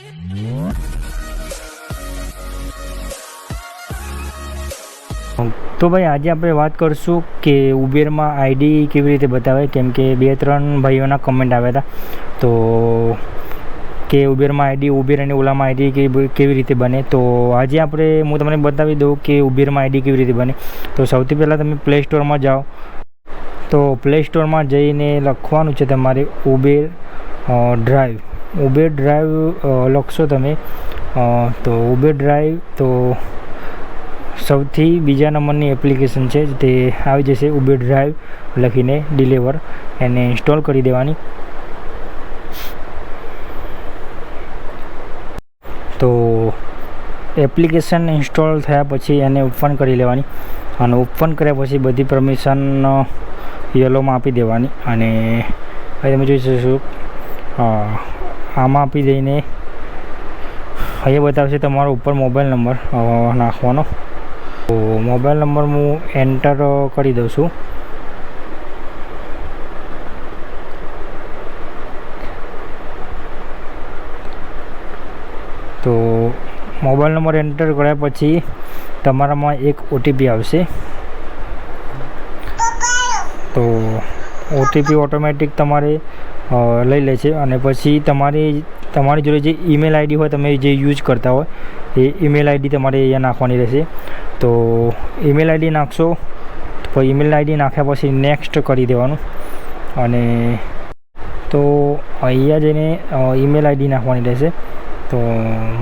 તો ભાઈ આજે આપણે વાત કરશું કે ઉબેરમાં આઈડી કેવી રીતે બતાવે, કેમ કે 2-3 ભાઈઓના કમેન્ટ આવ્યા હતા તો કે ઉબેરમાં આઈડી, ઉબેર અને ઓલામાં આઈડી કેવી રીતે બને. તો આજે હું તમને બતાવી દઉં કે ઉબેરમાં આઈડી કેવી રીતે બને. તો સૌથી પહેલાં તમે પ્લે સ્ટોરમાં જાઓ. તો પ્લે સ્ટોરમાં જઈને લખવાનું છે તમારે ઉબેર ડ્રાઈવ. ઉબેર ડ્રાઈવ લખશો તમે તો ઉબેર ડ્રાઈવ તો સૌથી બીજા નંબરની એપ્લિકેશન છે તે આવી જશે. ઉબેર ડ્રાઈવ લખીને ડિલિવર એને ઇન્સ્ટોલ કરી દેવાની. તો એપ્લિકેશન ઇન્સ્ટોલ થયા પછી એને ઓપન કરી લેવાની અને ઓપન કર્યા પછી બધી પરમિશન યલોમાં આપી દેવાની. અને અહીં તમે જોઈ શકશો આમાં આપી દઈને અહીંયા બતાવશે તમારો ઉપર મોબાઈલ નંબર નાખવાનો. તો મોબાઈલ નંબર હું એન્ટર કરી દઉં છું. તો મોબાઈલ નંબર એન્ટર કર્યા પછી તમારામાં એક ઓટીપી આવશે. તો ઓટીપી ઓટોમેટિક તમારે લઈ લે છે અને પછી તમારી જોડે જે ઈમેલ આઈડી હોય, તમે જે યુઝ કરતા હોય એ ઈમેલ આઈડી તમારે અહીંયા નાખવાની રહેશે. તો ઈમેલ આઈડી નાખશો તો ઈમેલ આઈડી નાખ્યા પછી નેક્સ્ટ કરી દેવાનું. અને તો અહીંયા જઈને ઈમેલ આઈડી નાખવાની રહેશે. તો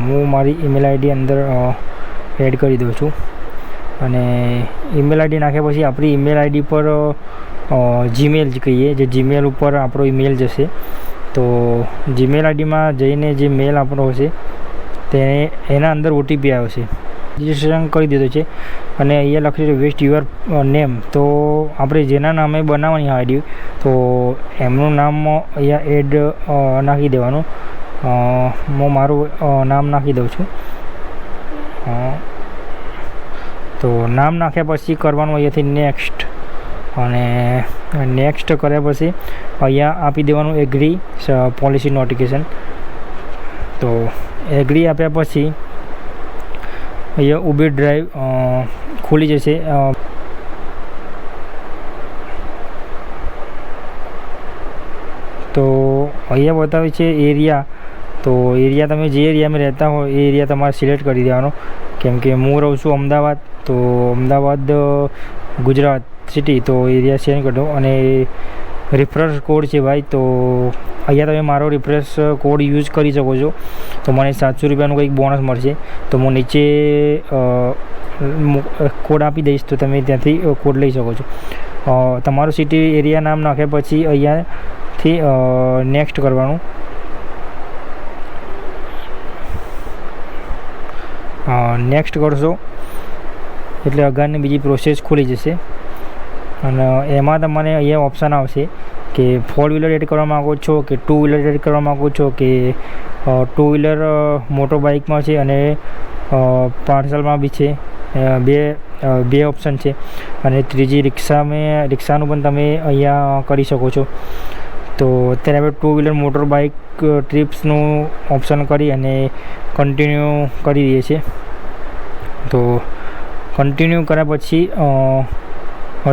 હું મારી ઈમેલ આઈડી અંદર એડ કરી દઉં છું. અને ઈમેલ આઈડી નાખ્યા પછી આપણી ઈમેલ આઈડી પર જીમેલ જ કહીએ, જે જીમેલ ઉપર આપણો ઈમેલ જશે. તો જીમેલ આઈડીમાં જઈને જે મેલ આપણો હશે એના અંદર ઓટીપી આવશે. રજિસ્ટ્રેશન કરી દીધું છે અને અહીંયા લખેલું છે વેસ્ટ યુઅર નેમ. તો આપણે જેના નામે બનાવવાની આઈડી તો એમનું નામ અહીંયા એડ નાખી દેવાનું. હું મારું નામ નાખી દઉં છું. તો નામ નાખ્યા પછી કરવાનું અહીંયાથી નેક્સ્ટ. અને નેક્સ્ટ કર્યા પછી અહીંયા આપી દેવાનું એગ્રી પોલિસી નોટિફિકેશન. તો એગ્રી આપ્યા પછી અહીંયા ઉબેર ડ્રાઈવ ખુલી જશે. તો અહીંયા બતાવે છે એરિયા. તો એરિયા તમે જે એરિયામાં રહેતા હોય એ એરિયા તમારે સિલેક્ટ કરી દેવાનો. કેમ કે હું રહું છું અમદાવાદ, તો અમદાવાદ ગુજરાત સિટી, તો એરિયા સેન્ડ કરી દો. અને રિફરન્સ કોડ છે ભાઈ, તો અહીંયા તમે મારો રિફરન્સ કોડ યુઝ કરી શકો છો. તો મને 700 રૂપિયાનું કંઈક બોનસ મળશે. તો હું નીચે કોડ આપી દઈશ તો તમે ત્યાંથી કોડ લઈ શકો છો. તમારું સિટી એરિયા નામ નાખ્યા પછી અહીંયાથી નેક્સ્ટ કરવાનું. નેક્સ્ટ કરશો એટલે આગળની બીજી પ્રોસેસ ખુલી જશે. અને એમાં તમારે અહીંયા ઓપ્શન આવશે કે 4 વ્હીલર એડ કરવા માગો છો કે 2 વ્હીલર એડ કરવા માગો છો કે 2 વ્હીલર મોટો બાઇકમાં છે અને પાર્સલમાં બી છે. બે ઓપ્શન છે. અને ત્રીજી રિક્ષાનું પણ તમે અહીંયા કરી શકો છો. તો અત્યારે આપણે 2 વ્હીલર મોટર બાઇક ટ્રીપ્સનું ઓપ્શન કરી અને કન્ટિન્યુ કરી દઈએ છીએ. તો કન્ટિન્યુ કર્યા પછી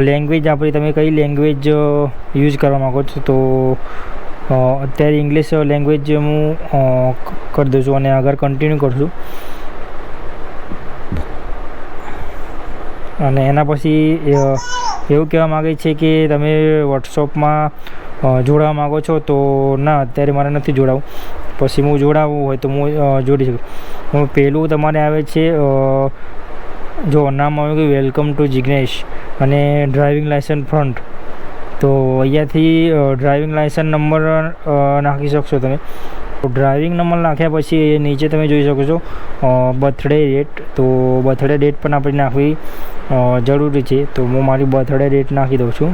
લેંગ્વેજ આપણી, તમે કઈ લેંગ્વેજ યુઝ કરવા માગો છો. તો અત્યારે ઇંગ્લિશ લેંગ્વેજ હું કરી દઉં છું અને આગળ કન્ટિન્યુ કરશું. અને એના પછી એવું કહેવા માગે છે કે તમે વોટ્સઅપમાં જોડાવા માગો છો. તો ના, અત્યારે મારે નથી જોડાવું. પછી હું જોડાવવું હોય તો હું જોડી શકું. પહેલું તમારે આવે છે, જો નામ આવ્યું કે વેલકમ ટુ જિગ્નેશ અને ડ્રાઇવિંગ લાઇસન્સ ફ્રન્ટ. તો અહીંયાથી ડ્રાઇવિંગ લાઇસન્સ નંબર નાખી શકશો તમે. તો ડ્રાઇવિંગ નંબર નાખ્યા પછી નીચે તમે જોઈ શકો છો બર્થડે ડેટ. તો બર્થડે ડેટ પણ આપણે નાખવી જરૂરી છે. તો હું મારી બર્થડે ડેટ નાખી દઉં છું.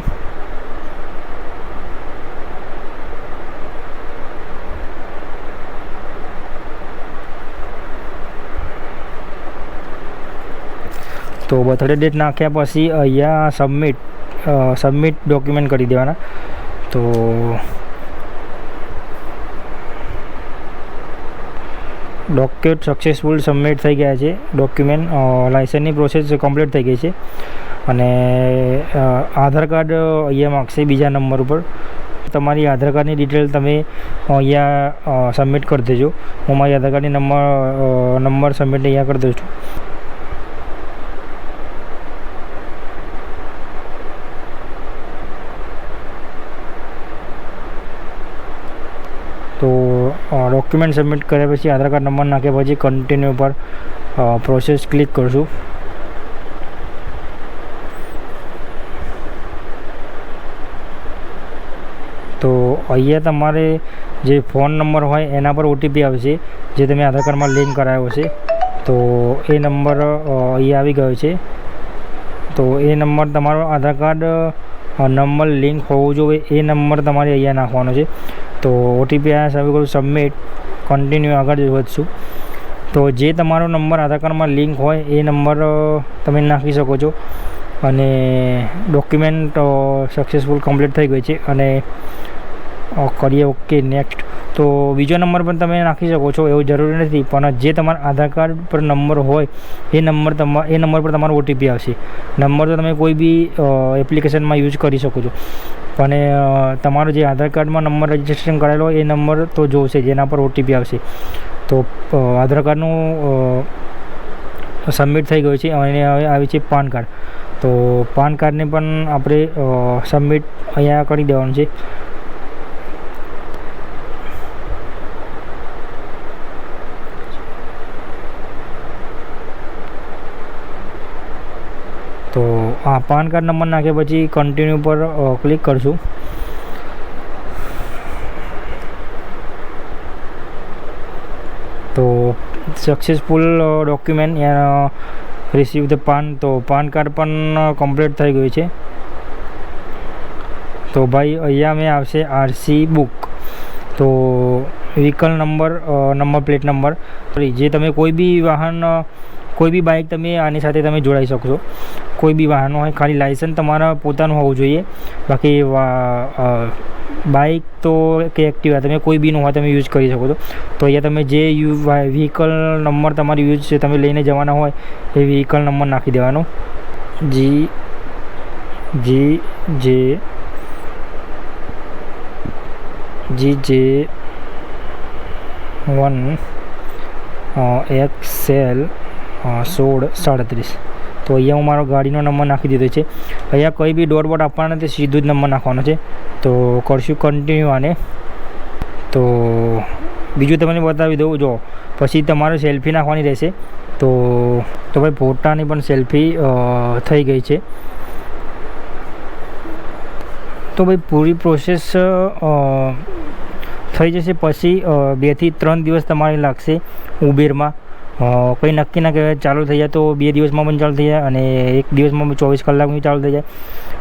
તો બર્થડે ડેટ નાખ્યા પછી અહીંયા સબમિટ ડોક્યુમેન્ટ કરી દેવાના. તો ડોક્યુમેન્ટ સક્સેસફુલ સબમિટ થઈ ગયા છે. ડોક્યુમેન્ટ લાઇસન્સની પ્રોસેસ કમ્પ્લીટ થઈ ગઈ છે. અને આધાર કાર્ડ અહીંયા માગશે બીજા નંબર ઉપર. તમારી આધાર કાર્ડની ડિટેલ તમે અહીંયા સબમિટ કરી દેજો. હું મારી આધાર કાર્ડની નંબર સબમિટ અહીંયા કરી દઉં છું. તો ડોક્યુમેન્ટ સબમિટ કર્યા પછી આધાર કાર્ડ નંબર નાખ્યા પછી કન્ટિન્યુ પર પ્રોસેસ ક્લિક કરશું. તો અહીંયા તમારે જે ફોન નંબર હોય એના પર ઓટીપી આવશે જે તમે આધાર કાર્ડમાં લિંક કરાવ્યો છે. તો એ નંબર અહીંયા આવી ગયો છે. તો એ નંબર તમારો આધાર કાર્ડ નંબર લિંક હોવો જોઈએ એ નંબર તમારે અહીંયા નાખવાનો છે. તો ઓટીપી આવ્યા સર્વે કરું સબમિટ કન્ટિન્યુ આગળ વધશું. તો જે તમારો નંબર આધાર કાર્ડમાં લિંક હોય એ નંબર તમે નાખી શકો છો. અને ડોક્યુમેન્ટ સક્સેસફુલ કમ્પ્લીટ થઈ ગઈ છે. અને કરીએ ઓકે નેક્સ્ટ. તો બીજો નંબર પણ તમે નાખી શકો છો, એવું જરૂરી નથી, પણ જે તમારા આધાર કાર્ડ પર નંબર હોય એ નંબર પર તમારો ઓટીપી આવશે. નંબર તો તમે કોઈ બી એપ્લિકેશનમાં યુઝ કરી શકો છો, પણ તમારો જે આધાર કાર્ડમાં નંબર રજિસ્ટ્રેશન કરેલો હોય એ નંબર તો જોશે જેના પર ઓટીપી આવશે. તો આધાર કાર્ડનું સબમિટ થઈ ગયું છે અને હવે આવી છે પાન કાર્ડ. તો પાન કાર્ડને પણ આપણે સબમિટ અહીંયા કરી દેવાનું છે. તો આ પાન કાર્ડ નંબર નાખ્યા પછી કન્ટિન્યુ પર ક્લિક કરશું. તો સક્સેસફુલ ડોક્યુમેન્ટ રિસીવ ધ પાન. તો પાન કાર્ડ પણ કમ્પ્લીટ થઈ ગયું છે. તો ભાઈ અહીંયા મેં આવશે આરસી બુક. તો વ્હીકલ નંબર પ્લેટ નંબર જે તમે કોઈ બી વાહન કોઈ બી બાઇક તમે આની સાથે તમે જોડાઈ શકશો. કોઈ બી વાહનો હોય, ખાલી લાઇસન્સ તમારા પોતાનું હોવું જોઈએ. બાકી બાઇક તો કે એક્ટિવા તમે કોઈ બીનું હોય તમે યુઝ કરી શકો છો. તો અહીંયા તમે જે વ્હીકલ નંબર તમારી યુઝ છે તમે લઈને જવાના હોય એ વ્હીકલ નંબર નાખી દેવાનો. GJ 1 XL 1637. તો અહીંયા હું મારો ગાડીનો નંબર નાખી દીધો છે. અહીંયા કોઈ બી ડોટ બોટ આપવાના નથી, સીધું જ નંબર નાખવાનો છે. તો કરશું કન્ટિન્યુ આને. તો બીજું તમને બતાવી દઉં, જો પછી તમારે સેલ્ફી નાખવાની રહેશે. તો ભાઈ ફોટાની પણ સેલ્ફી થઈ ગઈ છે. તો ભાઈ પૂરી પ્રોસેસ થઈ જશે. પછી 2 થી 3 દિવસ તમારે લાગશે ઉબેરમાં. કંઈ નક્કી ના કહેવાય, ચાલુ થઈ જાય તો 2 દિવસમાં પણ ચાલુ થઈ જાય અને 1 દિવસમાં 24 કલાકમાં ચાલુ થઈ જાય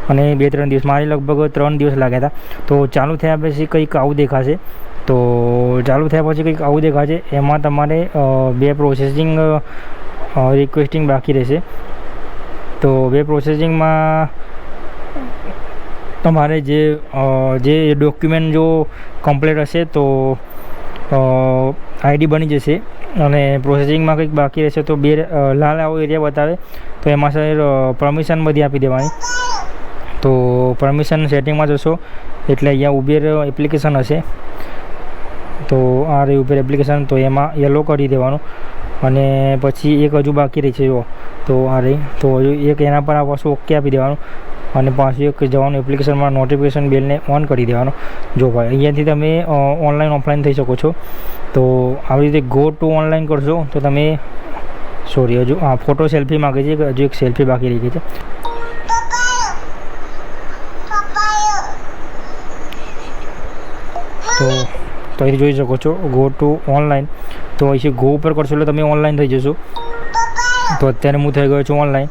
અને 2-3 દિવસ. મારે લગભગ 3 દિવસ લાગ્યા હતા. તો ચાલુ થયા પછી કંઈક આવું દેખાશે. તો ચાલુ થયા પછી કંઈક આવું દેખાશે. એમાં તમારે 2 પ્રોસેસિંગ રિક્વેસ્ટિંગ બાકી રહેશે. તો 2 પ્રોસેસિંગમાં તમારે જે ડોક્યુમેન્ટ જો કમ્પ્લીટ હશે તો આઈડી બની જશે. અને પ્રોસેસિંગમાં કંઈક બાકી રહેશે તો 2 લાલ આવો એરિયા બતાવે તો એમાં સર પરમિશન બધી આપી દેવાની. તો પરમિશન સેટિંગમાં જશો એટલે અહીંયા ઉબેર એપ્લિકેશન હશે. તો આ રહી ઉબેર એપ્લિકેશન. તો એમાં યલો કરી દેવાનું. અને પછી એક હજુ બાકી રહી છે જો, તો આ રહી. તો હજુ એક એના પર આ પાછું ઓકે આપી દેવાનું. અને પાછું એક જવાનું એપ્લિકેશનમાં નોટિફિકેશન બેલને ઓન કરી દેવાનો. જો ભાઈ અહીંયાથી તમે ઓનલાઈન ઓફલાઈન થઈ શકો છો. તો આવી રીતે ગો ટુ ઓનલાઈન કરશો તો તમે હજુ ફોટો સેલ્ફી માગે છે, હજુ એક સેલ્ફી બાકી રહી ગઈ છે. તો અહીં જોઈ શકો છો ગો ટુ ઓનલાઈન. તો અહીં ગો ઉપર કરશો એટલે તમે ઓનલાઈન થઈ જશો. તો અત્યારે હું થઈ ગયો છું ઓનલાઈન.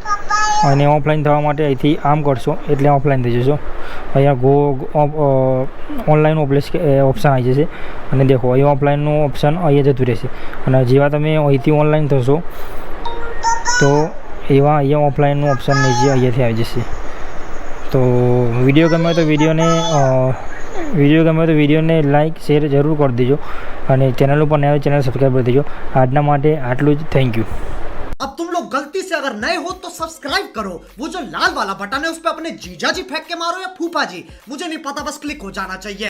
અને ઓફલાઈન થવા માટે અહીંથી આમ કરશો એટલે ઓફલાઈન થઈ જશો. અહીંયા ગો ઓનલાઈન ઓપ્શન આવી જશે. અને દેખો અહીંયા ઓફલાઈનનું ઓપ્શન અહીંયા જતું રહેશે. અને જેવા તમે અહીંથી ઓનલાઈન થશો તો એવા અહીંયા ઓફલાઈનનું ઓપ્શન નીચે અહીંયાથી આવી જશે. તો વિડીયો ગમે તો વિડીયોને વિડીયો ગમે તો વિડીયોને લાઇક શેર જરૂર કરી દેજો અને ચેનલ ઉપર નવા ચેનલ સબસ્ક્રાઈબ કરી દેજો. આજના માટે આટલું જ. Thank you. अब तुम लोग गलती से अगर नए हो तो सब्सक्राइब करो, वो जो लाल वाला बटन है उस पर अपने जीजा जी फेंक के मारो या फूफा जी, मुझे नहीं पता, बस क्लिक हो जाना चाहिए.